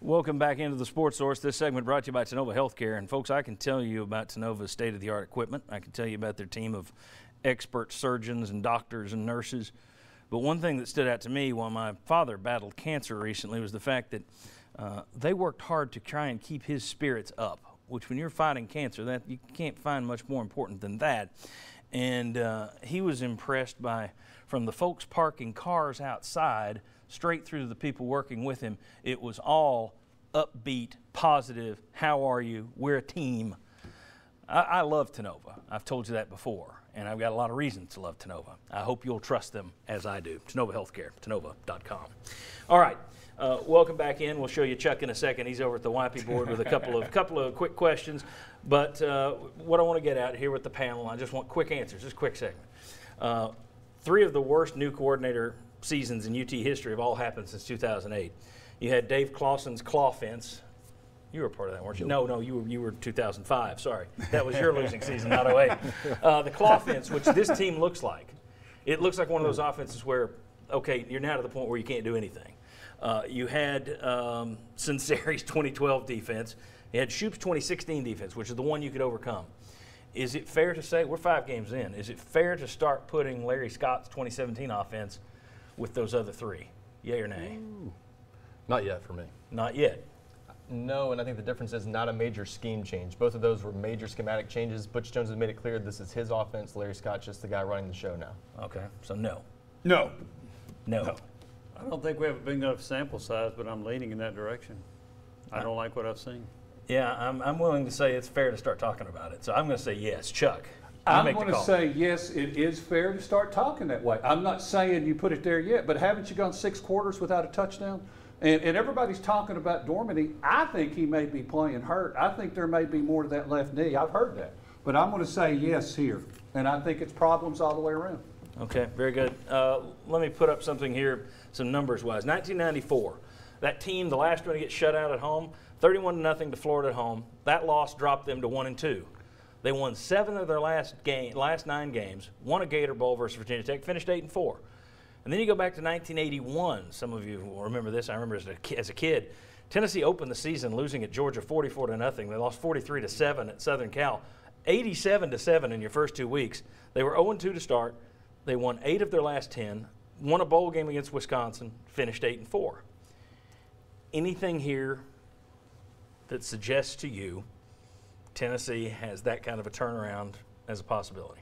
Welcome back into the Sports Source. This segment brought to you by Tennova Healthcare. And folks, I can tell you about Tennova's state-of-the-art equipment. I can tell you about their team of expert surgeons and doctors and nurses. But one thing that stood out to me while my father battled cancer recently was the fact that they worked hard to try and keep his spirits up, which when you're fighting cancer, that you can't find much more important than that. And he was impressed by, from the folks parking cars outside straight through to the people working with him, it was all upbeat, positive, how are you, we're a team. I love Tennova. I've told you that before, and I've got a lot of reasons to love Tennova. I hope you'll trust them as I do. Tennova Healthcare, Tennova.com. All right, welcome back in. We'll show you Chuck in a second. He's over at the YP board with a couple of quick questions. But what I want to get out here with the panel, I just want quick answers, just a quick segment. 3 of the worst new coordinator seasons in UT history have all happened since 2008. You had Dave Clawson's claw fence. You were part of that, weren't you? No, you were 2005. Sorry, that was your losing season, not 08. The claw fence, which this team looks like, it looks like one of those offenses where, okay, you're now to the point where you can't do anything. You had Sinceri's 2012 defense. You had Shoop's 2016 defense, which is the one you could overcome. Is it fair to say, we're 5 games in, is it fair to start putting Larry Scott's 2017 offense with those other 3? Yay or nay? Ooh. Not yet for me. Not yet. No, and I think the difference is not a major scheme change. Both of those were major schematic changes. Butch Jones has made it clear this is his offense. Larry Scott's just the guy running the show now. Okay, so no. No. I don't think we have a big enough sample size, but I'm leaning in that direction. I don't like what I've seen. Yeah, I'm willing to say it's fair to start talking about it. So I'm going to say yes. Chuck, I'm going to say yes, it is fair to start talking that way. I'm not saying you put it there yet, but haven't you gone 6 quarters without a touchdown? And everybody's talking about Dormady. I think he may be playing hurt. I think there may be more to that left knee. I've heard that. But I'm going to say yes here. And I think it's problems all the way around. Okay, very good. Let me put up something here, some numbers-wise. 1994, that team, the last one to get shut out at home, 31-0 to Florida at home. That loss dropped them to 1-2. They won 7 of their last 9 games, won a Gator Bowl versus Virginia Tech, finished 8-4. And then you go back to 1981. Some of you will remember this. I remember as a kid. Tennessee opened the season losing at Georgia 44-0. They lost 43-7 at Southern Cal, 87-7 in your first 2 weeks. They were 0-2 to start. They won 8 of their last 10, won a bowl game against Wisconsin, finished 8-4. Anything here that suggests to you Tennessee has that kind of a turnaround as a possibility?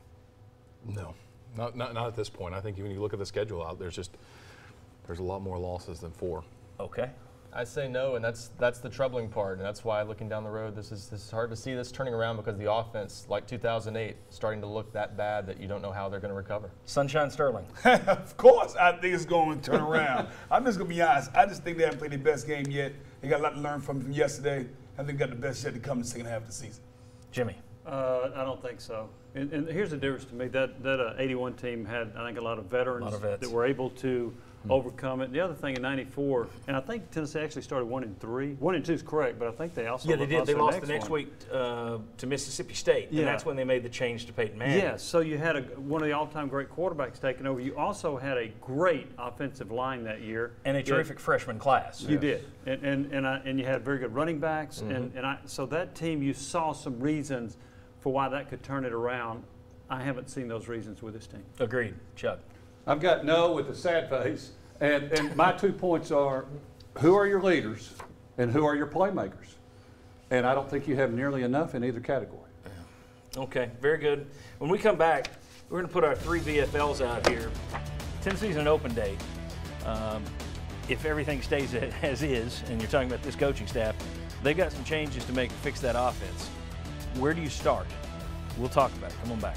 No. Not at this point. I think when you look at the schedule out, there's a lot more losses than 4. Okay. I say no, and that's the troubling part, and that's why looking down the road, this is hard to see this turning around because the offense, like 2008, starting to look that bad that you don't know how they're going to recover. Sunshine Sterling. Of course, I think it's going to turn around. I'm just going to be honest. I just think they haven't played their best game yet. They got a lot to learn from yesterday. I think they got the best yet to come in the second half of the season. Jimmy. I don't think so. And here's the difference to me. That 81 team had, I think, a lot of veterans that were able to overcome it. And the other thing in 94, and I think Tennessee actually started 1-3. 1-2 is correct, but I think they also they did. They lost the next week to Mississippi State, and that's when they made the change to Peyton Manning. Yeah, so you had one of the all-time great quarterbacks taking over. You also had a great offensive line that year. And a terrific freshman class. You did. And you had very good running backs. So that team, you saw some reasons for why that could turn it around. I haven't seen those reasons with this team. Agreed. Chuck. I've got no with a sad face. And my 2 points are, who are your leaders and who are your playmakers? And I don't think you have nearly enough in either category. Okay, very good. When we come back, we're going to put our 3 VFLs out here. Tennessee's an open date. If everything stays as is, and you're talking about this coaching staff, they've got some changes to make to fix that offense. Where do you start? We'll talk about it. Come on back.